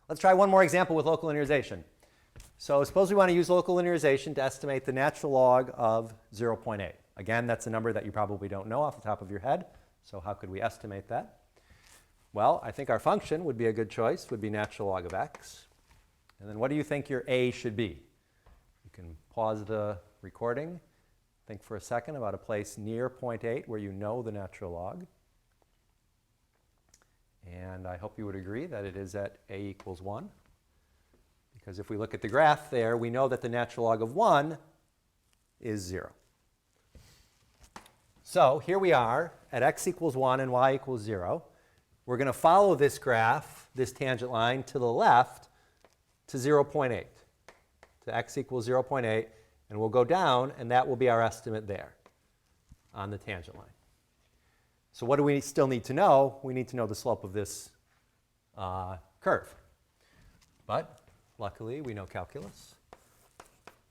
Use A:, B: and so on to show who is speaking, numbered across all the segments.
A: Let's try one more example with local linearization. So suppose we want to use local linearization to estimate the natural log of 0.8. Again, that's a number that you probably don't know off the top of your head. So how could we estimate that? Well, I think our function would be a good choice, would be natural log of x. And then what do you think your a should be? You can pause the recording, think for a second about a place near 0.8 where you know the natural log. And I hope you would agree that it is at a equals 1. Because if we look at the graph there, we know that the natural log of 1 is 0. So here we are at x equals 1 and y equals 0. We're going to follow this graph, this tangent line, to the left to 0.8, to x equals 0.8, and we'll go down, and that will be our estimate there on the tangent line. So what do we still need to know? We need to know the slope of this curve. But luckily, we know calculus.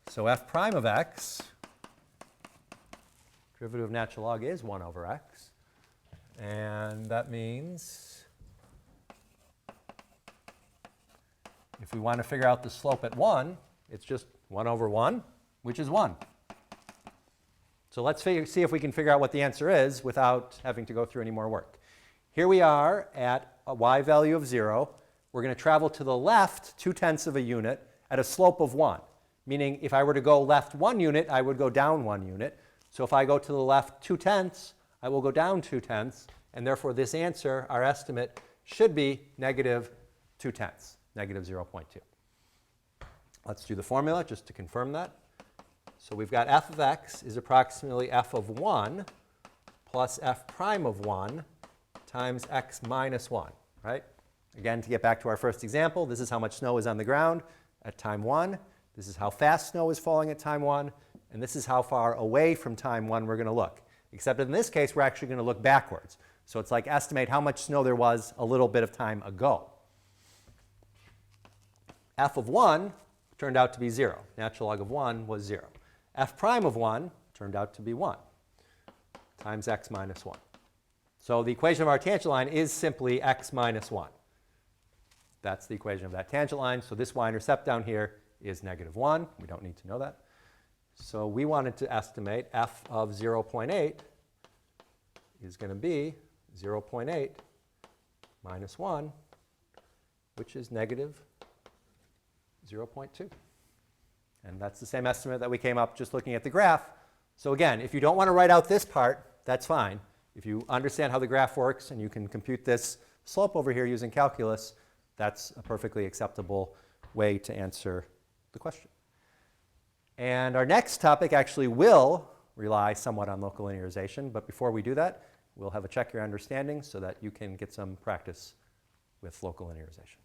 A: So f prime of x, derivative of natural log is 1 over x. And that means if we want to figure out the slope at 1, it's just 1 over 1, which is 1. So let's see if we can figure out what the answer is without having to go through any more work. Here we are at a y value of 0. We're going to travel to the left 2/10 of a unit at a slope of 1, meaning if I were to go left 1 unit, I would go down 1 unit. So if I go to the left 2/10, I will go down 2/10, and therefore this answer, our estimate, should be negative 2/10, negative 0.2. Let's do the formula just to confirm that. So we've got f of x is approximately f of 1 plus f prime of 1 times x minus 1, right? Again, to get back to our first example, this is how much snow is on the ground at time 1. This is how fast snow is falling at time 1. And this is how far away from time 1 we're going to look. Except in this case, we're actually going to look backwards. So it's like estimate how much snow there was a little bit of time ago. F of 1 turned out to be 0. Natural log of 1 was 0. F prime of 1 turned out to be 1 times x minus 1. So the equation of our tangent line is simply x minus 1. That's the equation of that tangent line. So this y-intercept down here is negative 1. We don't need to know that. So we wanted to estimate f of 0.8 is going to be 0.8 minus 1, which is negative 0.2. And that's the same estimate that we came up just looking at the graph. So again, if you don't want to write out this part, that's fine. If you understand how the graph works and you can compute this slope over here using calculus, that's a perfectly acceptable way to answer the question. And our next topic actually will rely somewhat on local linearization. But before we do that, we'll have a check your understanding so that you can get some practice with local linearization.